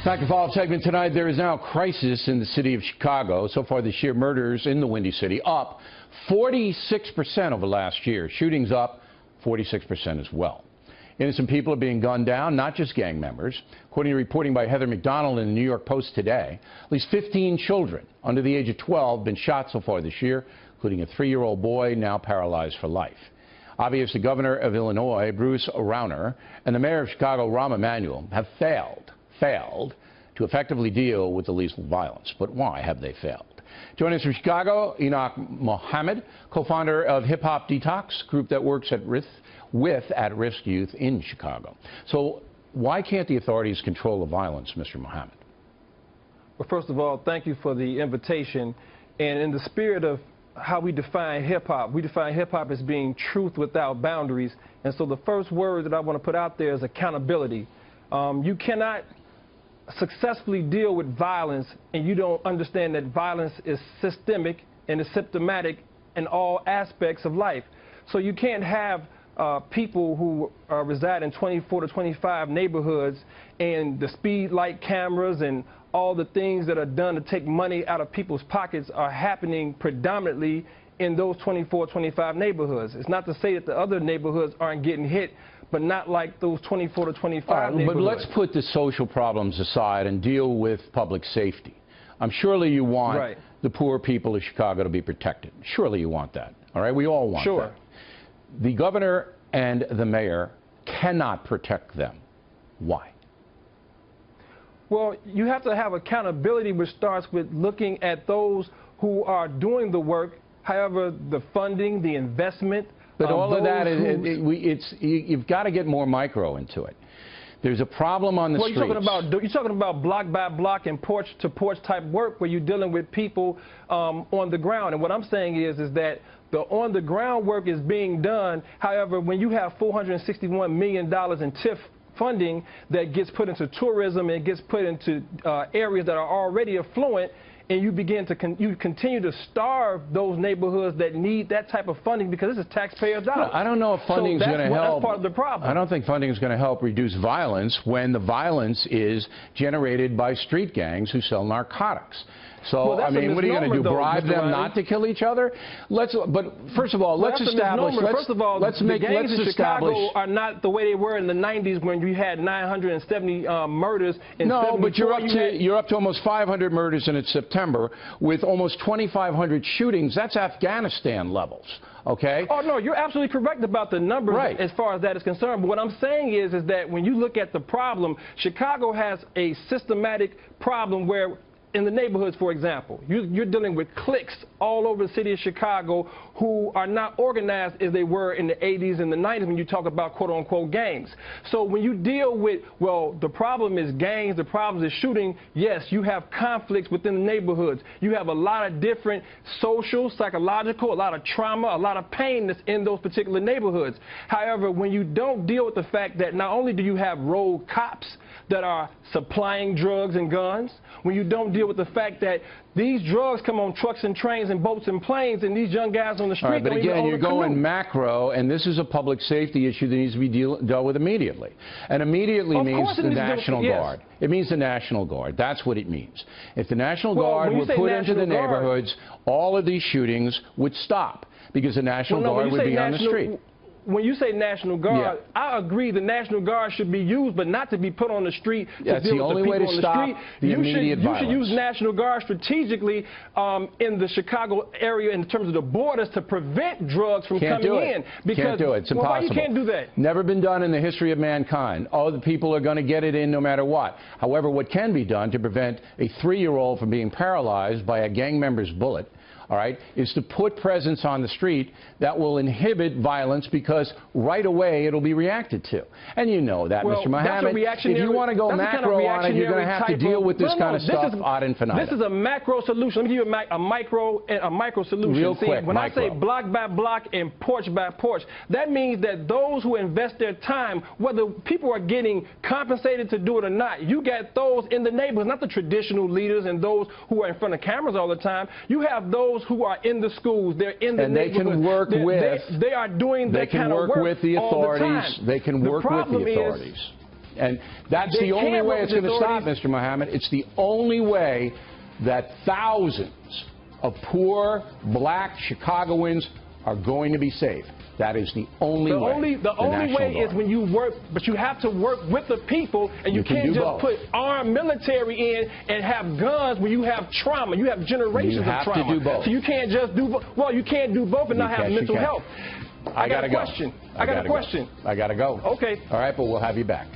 Back to follow-up segment tonight. There is now a crisis in the city of Chicago. So far this year, murders in the Windy City up 46% over last year. Shootings up 46% as well. Innocent people are being gunned down, not just gang members. According to reporting by Heather McDonald in the New York Post today, at least 15 children under the age of 12 have been shot so far this year, including a 3-year-old boy now paralyzed for life. Obviously, the governor of Illinois, Bruce Rauner, and the mayor of Chicago, Rahm Emanuel, have failed to effectively deal with the lethal violence. But why have they failed? Joining us from Chicago, Enoch Mohammed, co-founder of Hip Hop Detox, group that works with at-risk youth in Chicago. So why can't the authorities control the violence, Mr. Mohammed? Well, first of all, thank you for the invitation. And in the spirit of how we define hip-hop, we define hip-hop as being truth without boundaries. And so the first word that I want to put out there is accountability. You cannot successfully deal with violence and you don't understand that violence is systemic and is symptomatic in all aspects of life. So you can't have people who reside in 24 to 25 neighborhoods and the speed light cameras and all the things that are done to take money out of people's pockets are happening predominantly in those 24, 25 neighborhoods. It's not to say that the other neighborhoods aren't getting hit, but not like those 24 to 25 neighborhoods. But let's put the social problems aside and deal with public safety. Surely you want the poor people of Chicago to be protected. Surely you want that. All right, we all want that. The governor and the mayor cannot protect them. Why? Well, you have to have accountability, which starts with looking at those who are doing the work. However, the funding, the investment. But all of that, you've got to get more micro into it. There's a problem on the streets. You're talking about block by block and porch to porch type work where you're dealing with people on the ground. And what I'm saying is that the on the ground work is being done. However, when you have $461 million in TIF funding that gets put into tourism and gets put into areas that are already affluent, and you begin to continue to starve those neighborhoods that need that type of funding because this is taxpayer dollars. I don't know if funding is going to help. That's part of the problem. I don't think funding is going to help reduce violence when the violence is generated by street gangs who sell narcotics. So, I mean, what are you going to do, bribe them not to kill each other? But first of all, let's establish. First of all, the gangs in Chicago are not the way they were in the 90s when you had 970 murders. No, but you're up to almost 500 murders in September with almost 2,500 shootings. That's Afghanistan levels. Okay? Oh, no, you're absolutely correct about the numbers as far as that is concerned. But what I'm saying is that when you look at the problem, Chicago has a systematic problem where in the neighborhoods, for example, you're dealing with cliques all over the city of Chicago who are not organized as they were in the 80s and the 90s when you talk about quote-unquote gangs. So when you deal with, well, the problem is gangs, the problem is shooting, yes, you have conflicts within the neighborhoods. You have a lot of different social, psychological, a lot of trauma, a lot of pain that's in those particular neighborhoods. However, when you don't deal with the fact that not only do you have rogue cops that are supplying drugs and guns, when you don't deal with the fact that these drugs come on trucks and trains and boats and planes and these young guys on the street. Right, but again, you're going macro, and this is a public safety issue that needs to be dealt with immediately. And immediately means the National Guard. It means the National Guard. That's what it means. If the National Guard were put into the neighborhoods, all of these shootings would stop because the National Guard would be on the street. When you say National Guard, I agree the National Guard should be used, but not to be put on the street to deal with the people on the street. You should use National Guard strategically in the Chicago area in terms of the borders to prevent drugs from coming in. Can't do it. It's impossible. Why you can't do that? Never been done in the history of mankind. All the people are going to get it in no matter what. However, what can be done to prevent a 3-year-old from being paralyzed by a gang member's bullet, all right, is to put presence on the street that will inhibit violence because right away it'll be reacted to. And you know that, Mr. Mohammed. If you want to go macro on it, you're going to have to deal with this kind of stuff ad infinitum. This is a macro solution. Let me give you a micro solution. Real quick, when I say block by block and porch by porch, that means that those who invest their time, whether people are getting compensated to do it or not, you get those in the neighborhoods, not the traditional leaders and those who are in front of cameras all the time. You have those who are in the schools, they're in the neighborhoods. And they can work with. They are doing that kind of work with the authorities. They can work with the authorities. And that's the only way it's going to stop, Mr. Muhammad. It's the only way that thousands of poor black Chicagoans are going to be saved. That is the only way. The only way is when you work, but you have to work with the people, and you can't just put armed military in and have guns when you have trauma. You have generations of trauma. You have to do both. So you can't just do both. Well, you can't do both and not have mental health. I got a question. I got a question. I got to go. Okay. All right, but we'll have you back.